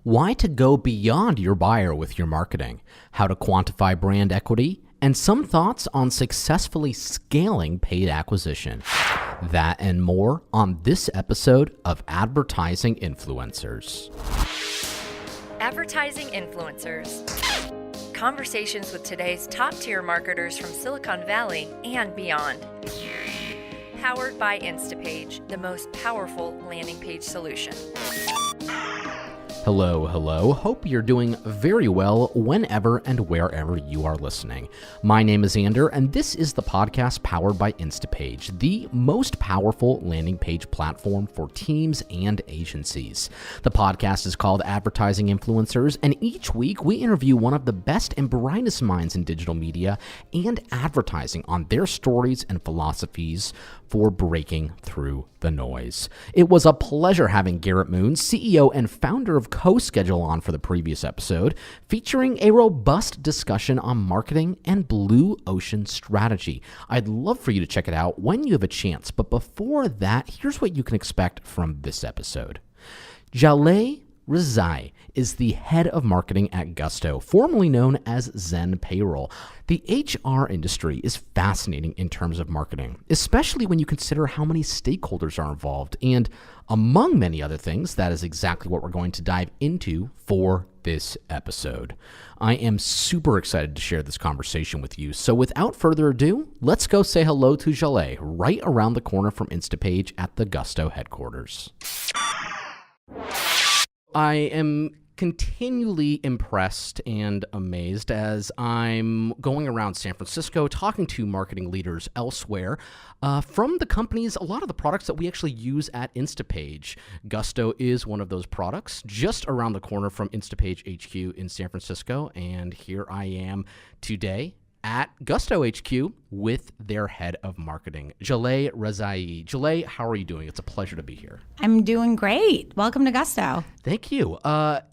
why to go beyond your buyer with your marketing, how to quantify brand equity, and some thoughts on successfully scaling paid acquisition. That and more on this episode of Advertising Influencers. Advertising Influencers. Conversations with today's top-tier marketers from Silicon Valley and beyond. Powered by Instapage, the most powerful landing page solution. Hello. Hope you're doing very well whenever and wherever you are listening. My name is Ander, and this is the podcast powered by Instapage, the most powerful landing page platform for teams and agencies. The podcast is called Advertising Influencers, and each week we interview one of the best and brightest minds in digital media and advertising on their stories and philosophies for breaking through the noise. It was a pleasure having Garrett Moon, CEO and founder of CoSchedule, on for the previous episode, featuring a robust discussion on marketing and blue ocean strategy. I'd love for you to check it out when you have a chance, but before that, here's what you can expect from this episode. Jaleh Razaei is the head of marketing at Gusto, formerly known as Zen Payroll. The HR industry is fascinating in terms of marketing, especially when you consider how many stakeholders are involved. And among many other things, that is exactly what we're going to dive into for this episode. I am super excited to share this conversation with you. So without further ado, let's go say hello to Jaleh right around the corner from Instapage at the Gusto headquarters. I am continually impressed and amazed as I'm going around San Francisco talking to marketing leaders elsewhere from the companies, a lot of the products that we actually use at Instapage. Gusto is one of those products just around the corner from Instapage HQ in San Francisco. And here I am today at Gusto HQ with their head of marketing, Jaleh Razaei. Jaleh, how are you doing? It's a pleasure to be here. I'm doing great. Welcome to Gusto. Thank you.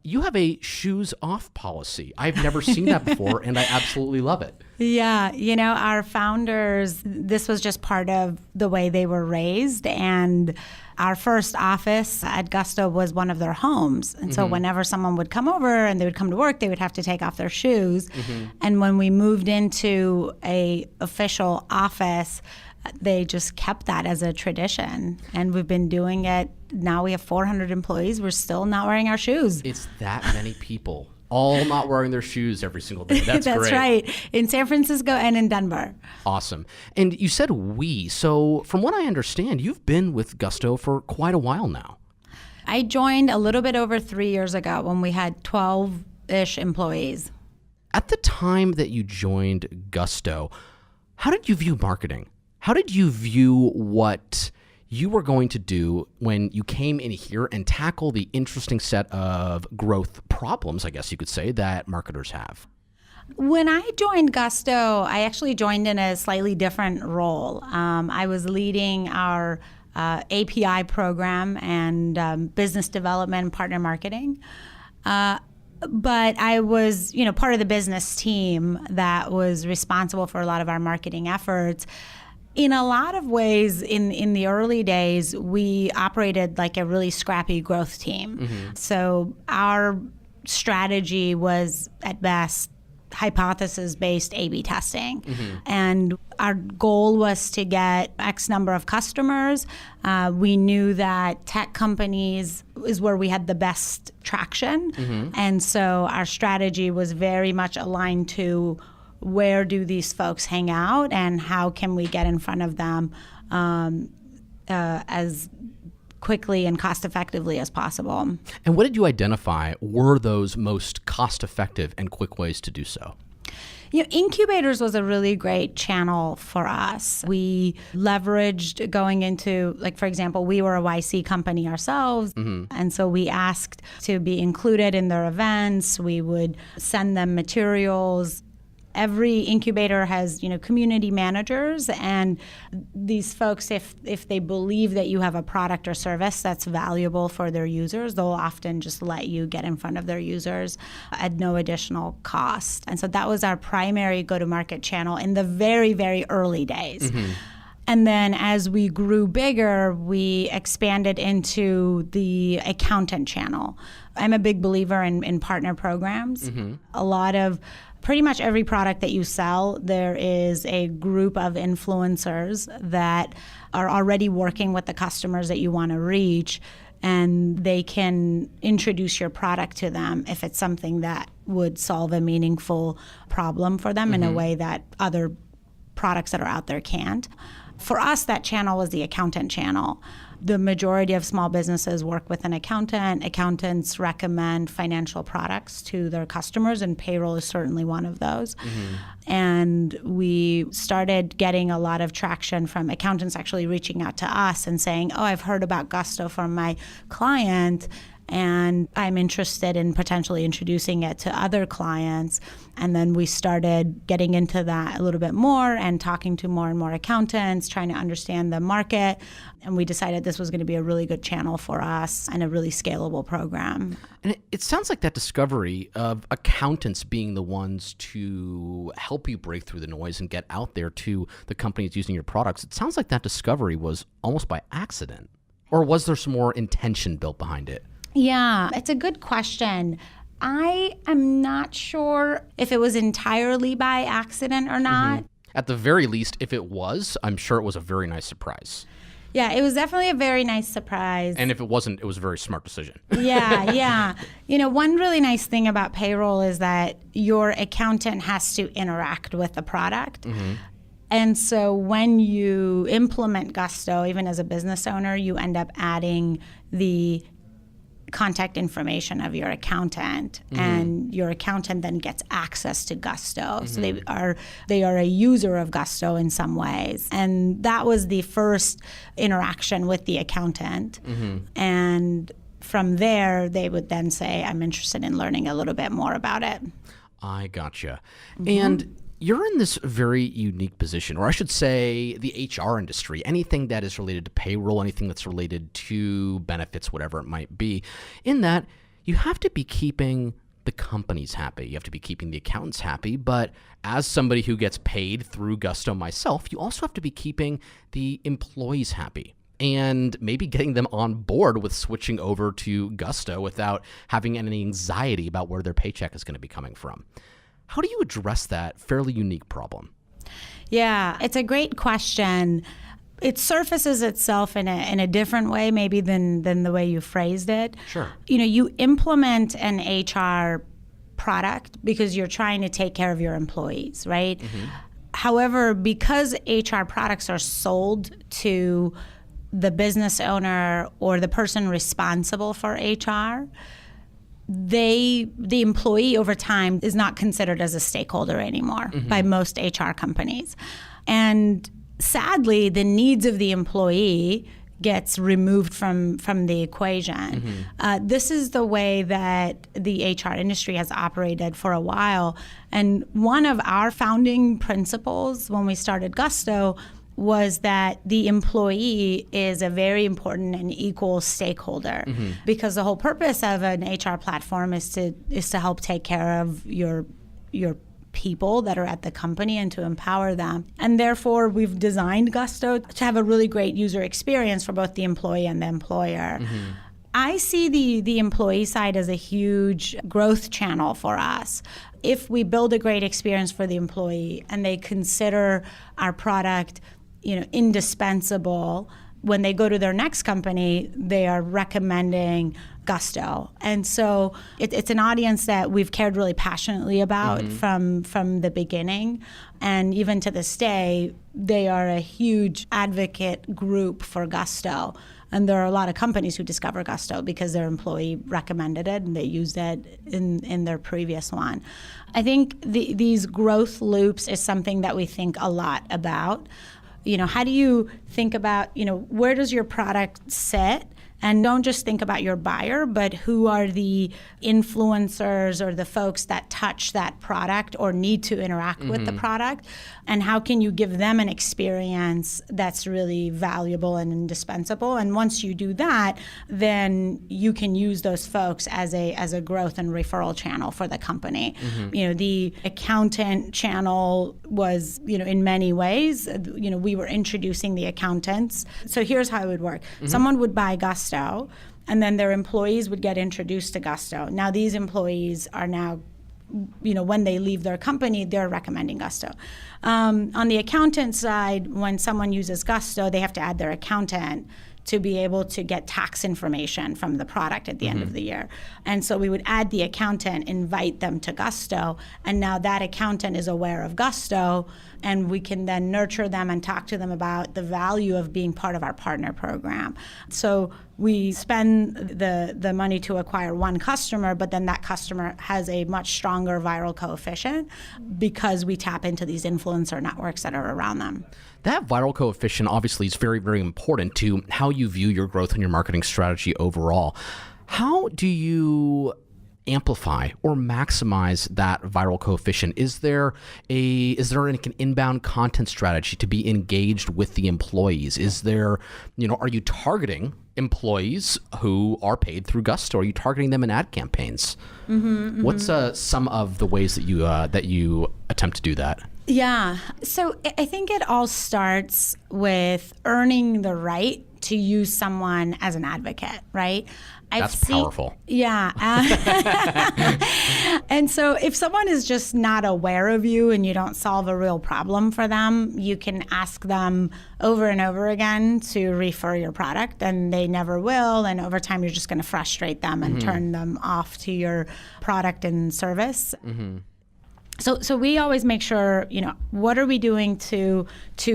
You have a shoes off policy. I've never seen that before, and I absolutely love it. Yeah, our founders, this was just part of the way they were raised, and our first office at Gusto was one of their homes. And so whenever someone would come over and they would come to work, they would have to take off their shoes. And when we moved into a official office, they just kept that as a tradition. And we've been doing it. Now we have 400 employees. We're still not wearing our shoes. It's that many people all not wearing their shoes every single day. That's That's great. right. In San Francisco and in Denver. Awesome. And you said we. So from what I understand, you've been with Gusto for quite a while now. I joined a little bit over 3 years ago when we had 12-ish employees. At the time that you joined Gusto, how did you view marketing? How did you view what you were going to do when you came in here and tackle the interesting set of growth problems, I guess you could say, that marketers have? When I joined Gusto, I actually joined in a slightly different role. I was leading our API program and business development and partner marketing. But I was, part of the business team that was responsible for a lot of our marketing efforts. In a lot of ways, in the early days, we operated like a really scrappy growth team. So our strategy was, at best, hypothesis-based A/B testing. And our goal was to get X number of customers. We knew that tech companies is where we had the best traction. And so our strategy was very much aligned to where do these folks hang out and how can we get in front of them as quickly and cost effectively as possible. And what did you identify were those most cost effective and quick ways to do so? Incubators was a really great channel for us. We leveraged going into, for example, we were a YC company ourselves. And so we asked to be included in their events. We would send them materials. Every incubator has, community managers, and these folks, if they believe that you have a product or service that's valuable for their users, they'll often just let you get in front of their users at no additional cost. And so that was our primary go-to-market channel in the very, very early days. And then as we grew bigger, we expanded into the accountant channel. I'm a big believer in partner programs. A lot of pretty much every product that you sell, there is a group of influencers that are already working with the customers that you want to reach, and they can introduce your product to them if it's something that would solve a meaningful problem for them in a way that other products that are out there can't. For us, that channel was the accountant channel. The majority of small businesses work with an accountant. Accountants recommend financial products to their customers, and payroll is certainly one of those. And we started getting a lot of traction from accountants actually reaching out to us and saying, oh, I've heard about Gusto from my client, and I'm interested in potentially introducing it to other clients. And then we started getting into that a little bit more and talking to more and more accountants, trying to understand the market. And we decided this was going to be a really good channel for us and a really scalable program. And it sounds like that discovery of accountants being the ones to help you break through the noise and get out there to the companies using your products, it sounds like that discovery was almost by accident. Or was there some more intention built behind it? Yeah, it's a good question. I am not sure if it was entirely by accident or not. At the very least, if it was, I'm sure it was a very nice surprise. Yeah, it was definitely a very nice surprise. And if it wasn't, it was a very smart decision. Yeah. You know, one really nice thing about payroll is that your accountant has to interact with the product. And so when you implement Gusto, even as a business owner, you end up adding the contact information of your accountant, and your accountant then gets access to Gusto. So they are a user of Gusto in some ways. And that was the first interaction with the accountant. And from there, they would then say, I'm interested in learning a little bit more about it. I gotcha. And you're in this very unique position, or I should say the HR industry, anything that is related to payroll, anything that's related to benefits, whatever it might be, in that you have to be keeping the companies happy. You have to be keeping the accountants happy. But as somebody who gets paid through Gusto myself, you also have to be keeping the employees happy and maybe getting them on board with switching over to Gusto without having any anxiety about where their paycheck is going to be coming from. How do you address that fairly unique problem? Yeah, it's a great question. It surfaces itself in a different way maybe than the way you phrased it. Sure. You know, you implement an HR product because you're trying to take care of your employees, right? However, because HR products are sold to the business owner or the person responsible for HR, the employee over time is not considered as a stakeholder anymore by most HR companies. And sadly, the needs of the employee gets removed from the equation. This is the way that the HR industry has operated for a while. And one of our founding principles when we started Gusto was that the employee is a very important and equal stakeholder, because the whole purpose of an HR platform is to help take care of your people that are at the company and to empower them. And therefore, we've designed Gusto to have a really great user experience for both the employee and the employer. I see the employee side as a huge growth channel for us. If we build a great experience for the employee and they consider our product indispensable, when they go to their next company, they are recommending Gusto. And so it's an audience that we've cared really passionately about from the beginning. And even to this day, they are a huge advocate group for Gusto. And there are a lot of companies who discover Gusto because their employee recommended it and they used it in their previous one. I think these growth loops is something that we think a lot about. How do you think about, where does your product sit And don't just think about your buyer, but who are the influencers or the folks that touch that product or need to interact with the product, and how can you give them an experience that's really valuable and indispensable. And once you do that, then you can use those folks as a growth and referral channel for the company. The accountant channel was, in many ways, we were introducing the accountants. So here's how it would work. Someone would buy Gusto, and then their employees would get introduced to Gusto. Now these employees are now, when they leave their company, they're recommending Gusto. On the accountant side, when someone uses Gusto, they have to add their accountant to be able to get tax information from the product at the end of the year. And so we would add the accountant, invite them to Gusto, and now that accountant is aware of Gusto, and we can then nurture them and talk to them about the value of being part of our partner program. So we spend the money to acquire one customer, but then that customer has a much stronger viral coefficient because we tap into these influencer networks that are around them. That viral coefficient obviously is very, very important to how you view your growth and your marketing strategy overall. How do you amplify or maximize that viral coefficient? Is there an inbound content strategy to be engaged with the employees? Is there, are you targeting employees who are paid through Gusto? Are you targeting them in ad campaigns? What's some of the ways that you attempt to do that? Yeah. So I think it all starts with earning the right to use someone as an advocate, right? That's powerful. Yeah. And so if someone is just not aware of you and you don't solve a real problem for them, you can ask them over and over again to refer your product, and they never will. And over time, you're just going to frustrate them and turn them off to your product and service. So we always make sure, what are we doing to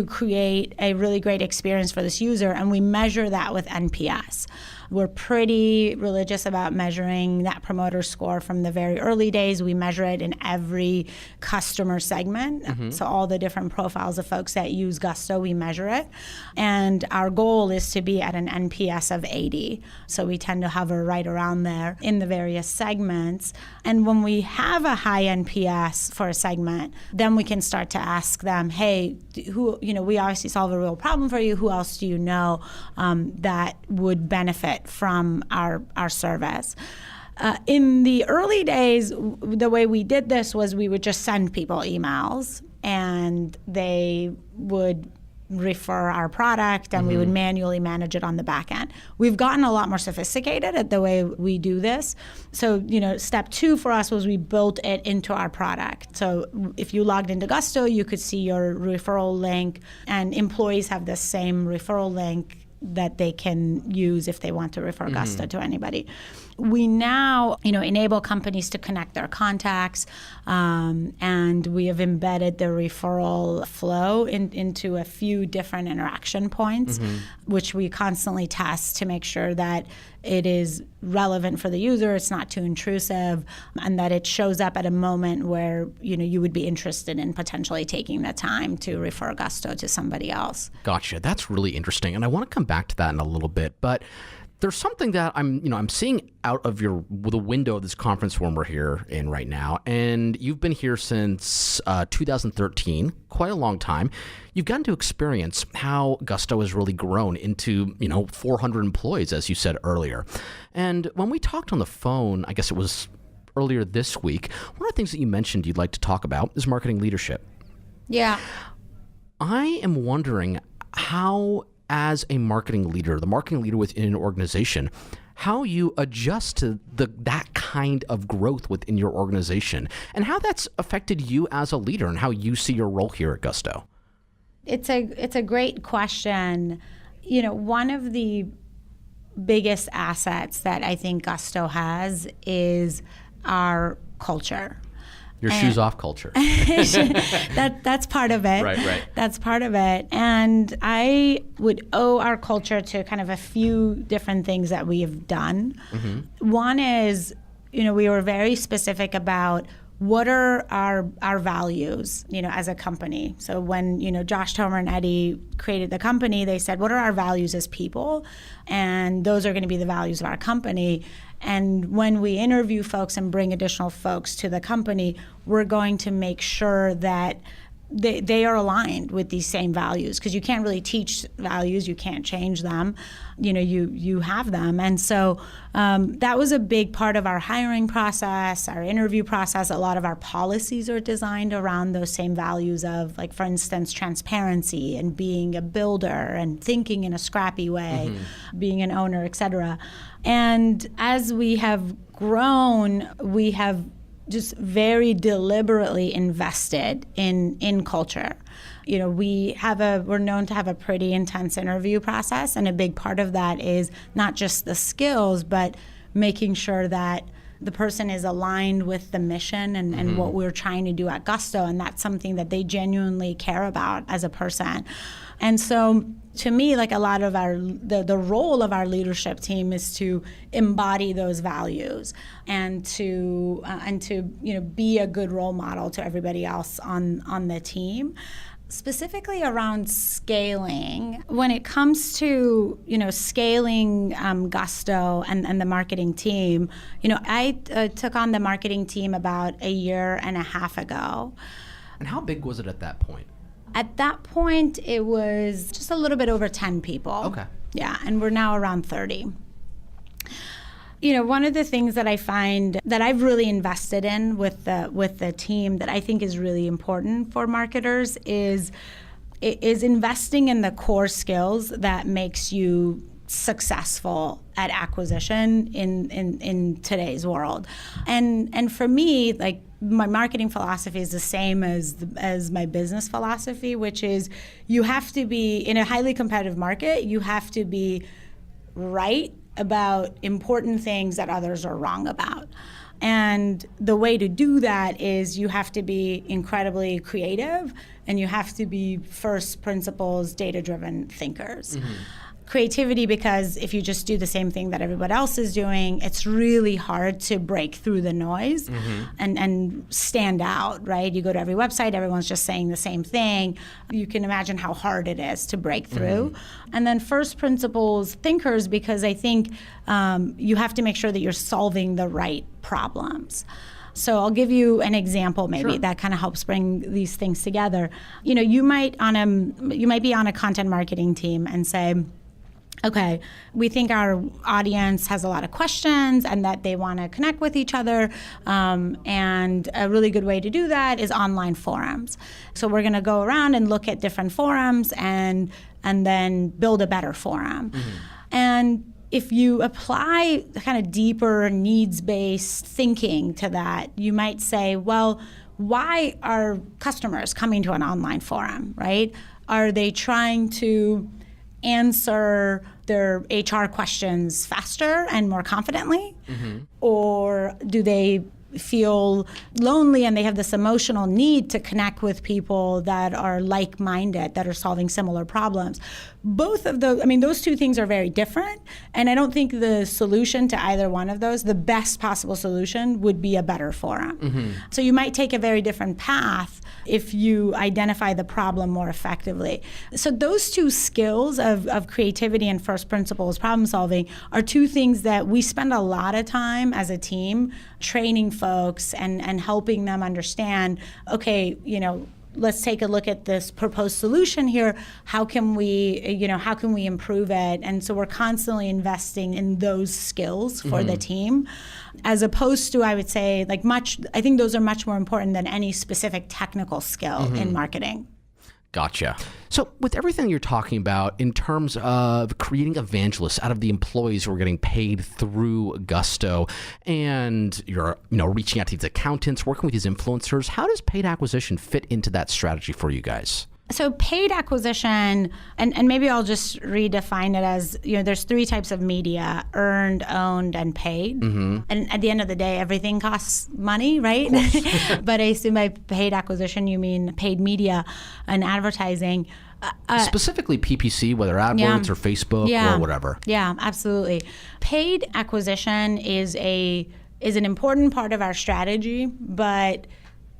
create a really great experience for this user? And we measure that with NPS. We're pretty religious about measuring that promoter score from the very early days. We measure it in every customer segment. So all the different profiles of folks that use Gusto, we measure it. And our goal is to be at an NPS of 80. So we tend to hover right around there in the various segments. And when we have a high NPS for a segment, then we can start to ask them, hey, we obviously solve a real problem for you. Who else do you know that would benefit from our service? In the early days, the way we did this was we would just send people emails, and they would refer our product, and we would manually manage it on the back end. We've gotten a lot more sophisticated at the way we do this. So, step 2 for us was we built it into our product. So if you logged into Gusto, you could see your referral link, and employees have the same referral link that they can use if they want to refer Gusto to anybody. We now, enable companies to connect their contacts, and we have embedded the referral flow into a few different interaction points, which we constantly test to make sure that it is relevant for the user, it's not too intrusive, and that it shows up at a moment where, you would be interested in potentially taking the time to refer Gusto to somebody else. Gotcha. That's really interesting. And I want to come back to that in a little bit, but there's something that I'm seeing out of the window of this conference room we're here in right now, and you've been here since 2013, quite a long time. You've gotten to experience how Gusto has really grown into 400 employees, as you said earlier. And when we talked on the phone, I guess it was earlier this week, one of the things that you mentioned you'd like to talk about is marketing leadership. Yeah. I am wondering how, as a marketing leader, the marketing leader within an organization, how you adjust to that kind of growth within your organization, and how that's affected you as a leader and how you see your role here at Gusto. It's a great question. One of the biggest assets that I think Gusto has is our culture. Your shoes off culture. That's part of it. Right. That's part of it. And I would owe our culture to kind of a few different things that we have done. One is, we were very specific about what are our values, as a company? So when, Josh, Tomer, and Eddie created the company, they said, what are our values as people? And those are going to be the values of our company. And when we interview folks and bring additional folks to the company, we're going to make sure that they are aligned with these same values, because you can't really teach values, you can't change them, you have them. And so that was a big part of our hiring process, our interview process. A lot of our policies are designed around those same values of, like, for instance, transparency and being a builder and thinking in a scrappy way, being an owner, et cetera. And as we have grown, we have just very deliberately invested in culture. We're known to have a pretty intense interview process, and a big part of that is not just the skills, but making sure that the person is aligned with the mission and what we're trying to do at Gusto, and that's something that they genuinely care about as a person. And so, to me, like, a lot of the role of our leadership team is to embody those values and to be a good role model to everybody else on the team. Specifically around scaling, when it comes to scaling Gusto and the marketing team, I took on the marketing team about a year and a half ago. And how big was it at that point? At that point, it was just a little bit over 10 people. Okay. Yeah, and we're now around 30. One of the things that I find that I've really invested in with the team that I think is really important for marketers is investing in the core skills that makes you successful at acquisition in today's world. And for me, like, my marketing philosophy is the same as my business philosophy, which is you have to be, in a highly competitive market, you have to be right about important things that others are wrong about. And the way to do that is you have to be incredibly creative, and you have to be first principles, data-driven thinkers. Creativity, because if you just do the same thing that everybody else is doing, it's really hard to break through the noise and stand out, right? You go to every website, everyone's just saying the same thing. You can imagine how hard it is to break through. And then first principles thinkers, because I think you have to make sure that you're solving the right problems. So I'll give you an example maybe that kind of helps bring these things together. You might be on a content marketing team and say, okay, we think our audience has a lot of questions and that they want to connect with each other. And a really good way to do that is online forums. So we're going to go around and look at different forums and then build a better forum. And if you apply kind of deeper needs-based thinking to that, you might say, well, why are customers coming to an online forum, right? Are they trying to answer their HR questions faster and more confidently? Or do they feel lonely and they have this emotional need to connect with people that are like-minded, that are solving similar problems? Both of those, those two things are very different, and I don't think the solution to either one of those, the best possible solution, would be a better forum. So you might take a very different path if you identify the problem more effectively. So those two skills of creativity and first principles problem solving are two things that we spend a lot of time as a team training folks and helping them understand, okay, let's take a look at this proposed solution here. How can we improve it? And so we're constantly investing in those skills for the team, as opposed to, I would say, I think those are much more important than any specific technical skill in marketing. Gotcha. So with everything you're talking about in terms of creating evangelists out of the employees who are getting paid through Gusto, and you're reaching out to these accountants, working with these influencers, how does paid acquisition fit into that strategy for you guys? So paid acquisition, and maybe I'll just redefine it as, there's three types of media: earned, owned, and paid. And at the end of the day, everything costs money, right? But I assume by paid acquisition, you mean paid media and advertising. Specifically PPC, whether AdWords or Facebook or whatever. Yeah, absolutely. Paid acquisition is a is an important part of our strategy, but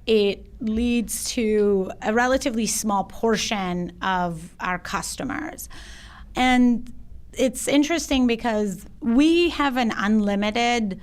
it leads to a relatively small portion of our customers. And it's interesting because we have an unlimited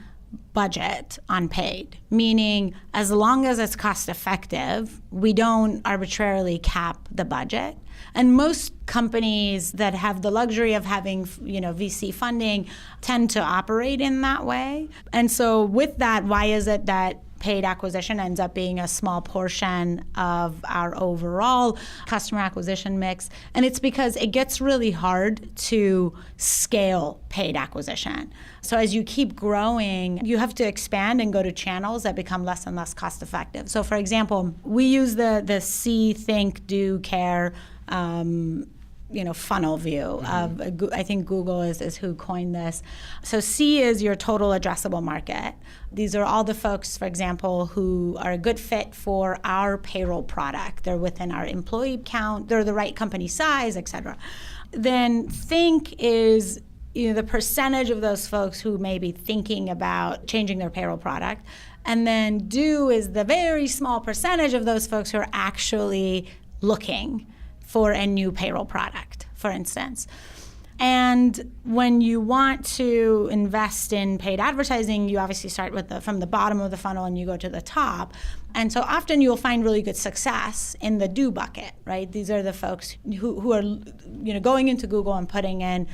budget on paid, meaning as long as it's cost effective, we don't arbitrarily cap the budget. And most companies that have the luxury of having, VC funding tend to operate in that way. And so with that, why is it that paid acquisition ends up being a small portion of our overall customer acquisition mix? And it's because it gets really hard to scale paid acquisition. So as you keep growing, you have to expand and go to channels that become less and less cost effective. So for example, we use the see, think, do, care funnel view of, I think Google is who coined this. So C is your total addressable market. These are all the folks, for example, who are a good fit for our payroll product. They're within our employee count, they're the right company size, et cetera. Then think is the percentage of those folks who may be thinking about changing their payroll product. And then do is the very small percentage of those folks who are actually looking for a new payroll product, for instance. And when you want to invest in paid advertising, you obviously start from the bottom of the funnel and you go to the top. And so often you'll find really good success in the do bucket, right? These are the folks who are going into Google and putting in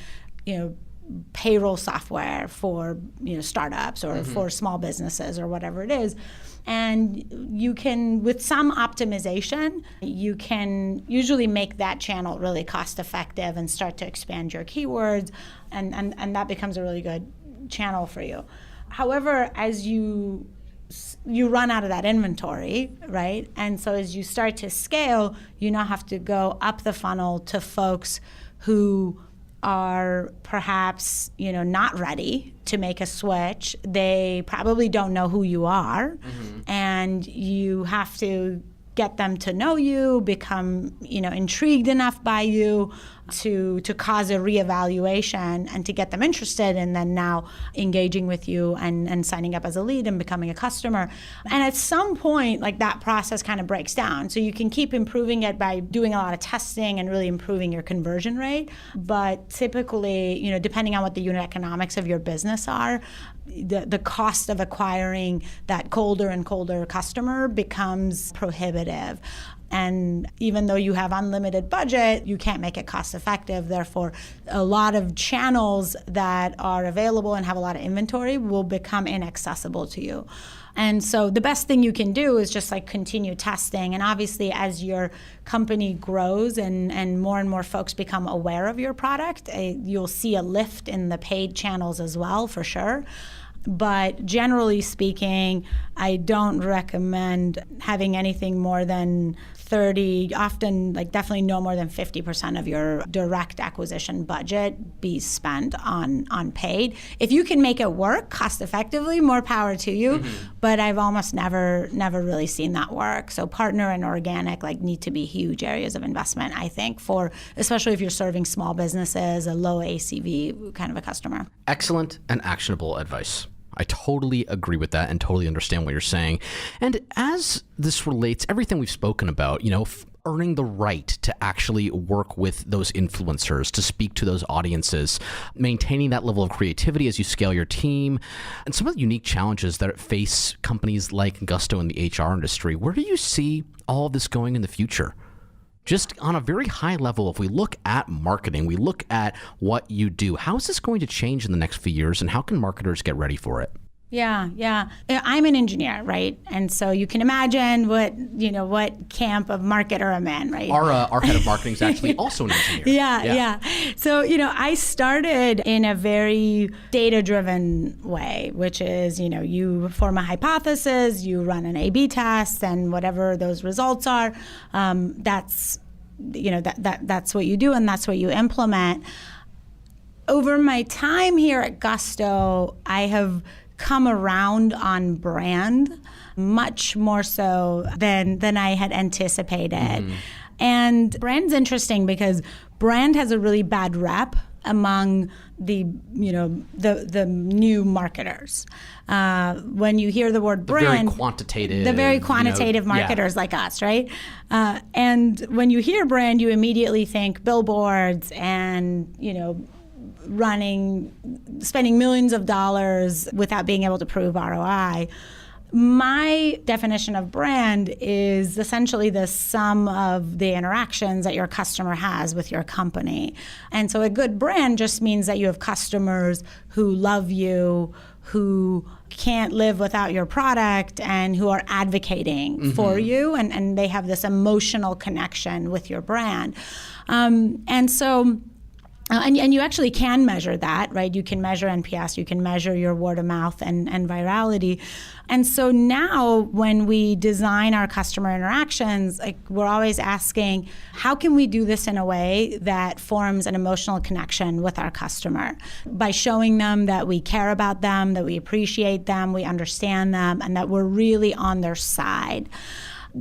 payroll software for startups or for small businesses or whatever it is. And you can, with some optimization, you can usually make that channel really cost effective and start to expand your keywords, and that becomes a really good channel for you. However, as you run out of that inventory, right? And so as you start to scale, you now have to go up the funnel to folks who are perhaps not ready to make a switch. They probably don't know who you are, and you have to get them to know you, become intrigued enough by you to cause a reevaluation and to get them interested, and then now engaging with you and signing up as a lead and becoming a customer. And at some point, that process kind of breaks down. So you can keep improving it by doing a lot of testing and really improving your conversion rate. But typically, depending on what the unit economics of your business are, the cost of acquiring that colder and colder customer becomes prohibitive. And even though you have unlimited budget, you can't make it cost effective. Therefore, a lot of channels that are available and have a lot of inventory will become inaccessible to you. And so the best thing you can do is just continue testing. And obviously, as your company grows and more folks become aware of your product, you'll see a lift in the paid channels as well, for sure. But generally speaking, I don't recommend having anything more than 30, often definitely no more than 50% of your direct acquisition budget be spent on paid. If you can make it work cost effectively, more power to you. But I've almost never really seen that work. So partner and organic need to be huge areas of investment, I think, especially if you're serving small businesses, a low ACV kind of a customer. Excellent and actionable advice. I totally agree with that and totally understand what you're saying. And as this relates, everything we've spoken about, earning the right to actually work with those influencers, to speak to those audiences, maintaining that level of creativity as you scale your team, and some of the unique challenges that face companies like Gusto in the HR industry, where do you see all of this going in the future? Just on a very high level, if we look at marketing, we look at what you do, how is this going to change in the next few years, and how can marketers get ready for it? Yeah. I'm an engineer, right? And so you can imagine what camp of marketer I'm in, right? Our head of marketing is actually also an engineer. Yeah. So, I started in a very data-driven way, which is, you form a hypothesis, you run an A/B test, and whatever those results are, that's what you do, and that's what you implement. Over my time here at Gusto, I have come around on brand much more so than I had anticipated. And brand's interesting because brand has a really bad rep among the new marketers. When you hear the word brand, the very quantitative marketers like us, right? And when you hear brand, you immediately think billboards and spending millions of dollars without being able to prove ROI. My definition of brand is essentially the sum of the interactions that your customer has with your company. And so a good brand just means that you have customers who love you, who can't live without your product, and who are advocating for you, and they have this emotional connection with your brand. And you actually can measure that, right? You can measure NPS, you can measure your word of mouth and virality. And so now when we design our customer interactions, we're always asking, how can we do this in a way that forms an emotional connection with our customer? By showing them that we care about them, that we appreciate them, we understand them, and that we're really on their side.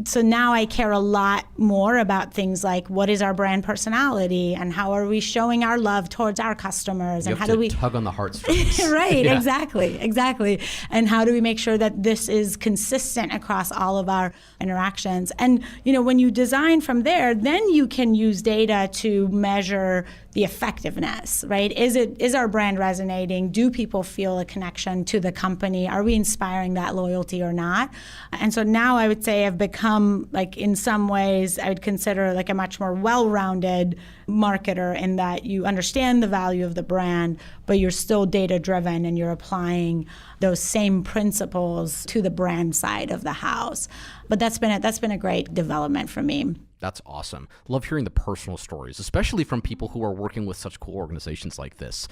So now I care a lot more about things like, what is our brand personality, and how are we showing our love towards our customers, and how do we tug on the heartstrings? Right, yeah. Exactly. And how do we make sure that this is consistent across all of our interactions? And when you design from there, then you can use data to measure the effectiveness, right? Is our brand resonating? Do people feel a connection to the company? Are we inspiring that loyalty or not? And so now I would say I've become, in some ways, I would consider a much more well-rounded marketer, in that you understand the value of the brand, but you're still data-driven and you're applying those same principles to the brand side of the house. But that's been a great development for me. That's awesome. Love hearing the personal stories, especially from people who are working with such cool organizations like this.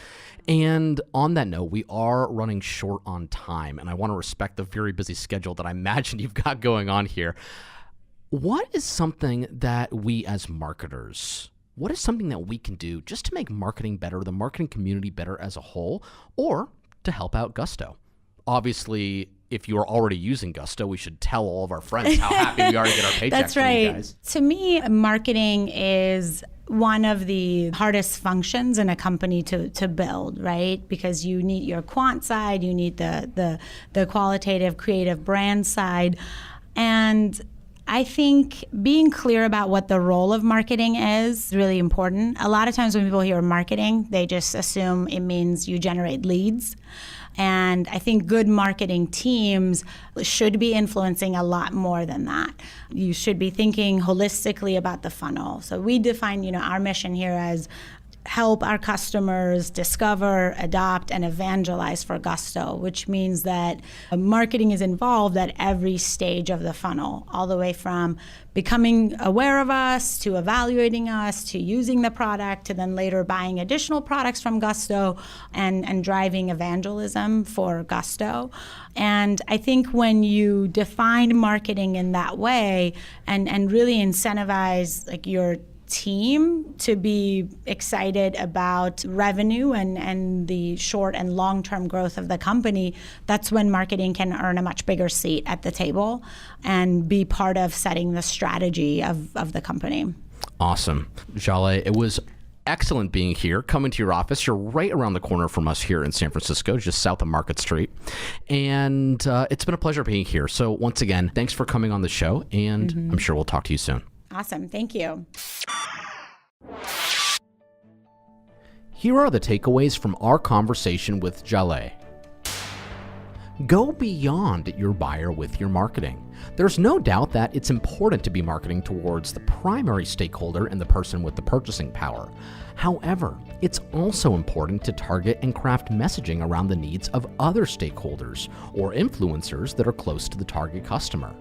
And on that note, we are running short on time, and I want to respect the very busy schedule that I imagine you've got going on here. What is something that we as marketers, what is something that we can do just to make marketing better, the marketing community better as a whole, or to help out Gusto? Obviously, if you are already using Gusto, we should tell all of our friends how happy we are to get our paychecks. That's from right. you guys. To me, marketing is one of the hardest functions in a company to build, right? Because you need your quant side, you need the qualitative, creative brand side. And I think being clear about what the role of marketing is really important. A lot of times when people hear marketing, they just assume it means you generate leads. And I think good marketing teams should be influencing a lot more than that. You should be thinking holistically about the funnel. So we define, our mission here as help our customers discover, adopt, and evangelize for Gusto, which means that marketing is involved at every stage of the funnel, all the way from becoming aware of us, to evaluating us, to using the product, to then later buying additional products from Gusto and driving evangelism for Gusto. And I think when you define marketing in that way and really incentivize your team to be excited about revenue and the short and long-term growth of the company, that's when marketing can earn a much bigger seat at the table and be part of setting the strategy of the company. Awesome. Jaleh, it was excellent being here, coming to your office. You're right around the corner from us here in San Francisco, just south of Market Street. And it's been a pleasure being here. So once again, thanks for coming on the show, and I'm sure we'll talk to you soon. Awesome. Thank you. Here are the takeaways from our conversation with Jaleh. Go beyond your buyer with your marketing. There's no doubt that it's important to be marketing towards the primary stakeholder and the person with the purchasing power. However, it's also important to target and craft messaging around the needs of other stakeholders or influencers that are close to the target customer.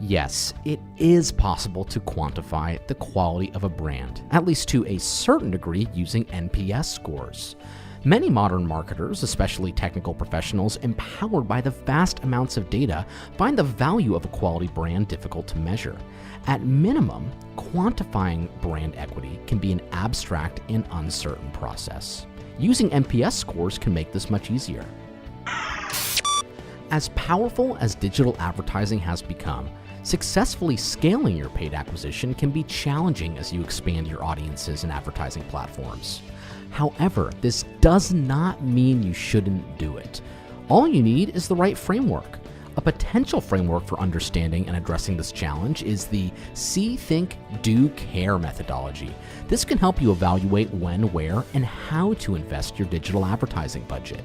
Yes, it is possible to quantify the quality of a brand, at least to a certain degree, using NPS scores. Many modern marketers, especially technical professionals empowered by the vast amounts of data, find the value of a quality brand difficult to measure. At minimum, quantifying brand equity can be an abstract and uncertain process. Using NPS scores can make this much easier. As powerful as digital advertising has become, Successfully scaling your paid acquisition can be challenging as you expand your audiences and advertising platforms. However, this does not mean you shouldn't do it. All you need is the right framework. A potential framework for understanding and addressing this challenge is the See, Think, Do, Care methodology. This can help you evaluate when, where, and how to invest your digital advertising budget.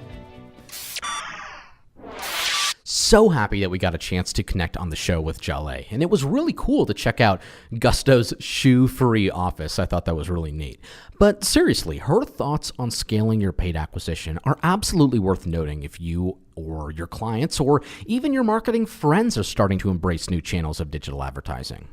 So happy that we got a chance to connect on the show with Jaleh, and it was really cool to check out Gusto's shoe-free office. I thought that was really neat. But seriously, her thoughts on scaling your paid acquisition are absolutely worth noting if you or your clients or even your marketing friends are starting to embrace new channels of digital advertising.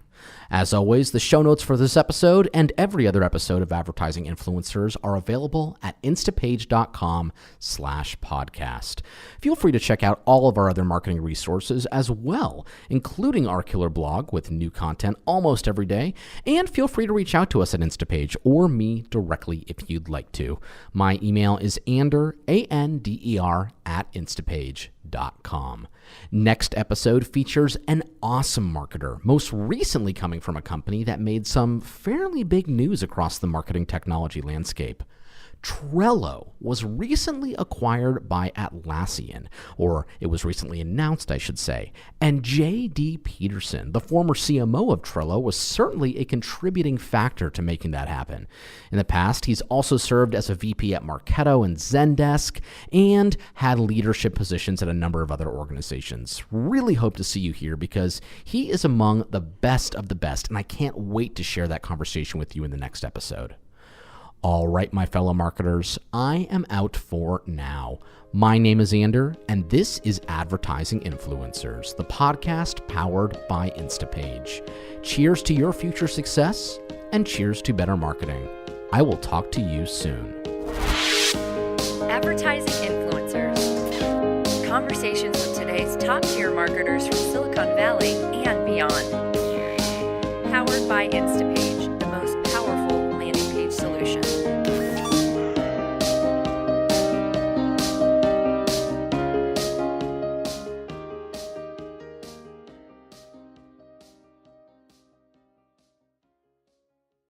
As always, the show notes for this episode and every other episode of Advertising Influencers are available at instapage.com/podcast. Feel free to check out all of our other marketing resources as well, including our killer blog with new content almost every day, and feel free to reach out to us at Instapage or me directly if you'd like to. My email is ander, A-N-D-E-R, @instapage.com. Next episode features an awesome marketer, most recently coming from a company that made some fairly big news across the marketing technology landscape. Trello was recently acquired by Atlassian, or it was recently announced, I should say, and J.D. Peterson, the former CMO of Trello, was certainly a contributing factor to making that happen. In the past, he's also served as a VP at Marketo and Zendesk, and had leadership positions at a number of other organizations. Really hope to see you here because he is among the best of the best, and I can't wait to share that conversation with you in the next episode. All right, my fellow marketers, I am out for now. My name is Ander, and this is Advertising Influencers, the podcast powered by Instapage. Cheers to your future success, and cheers to better marketing. I will talk to you soon. Advertising Influencers. Conversations with today's top-tier marketers from Silicon Valley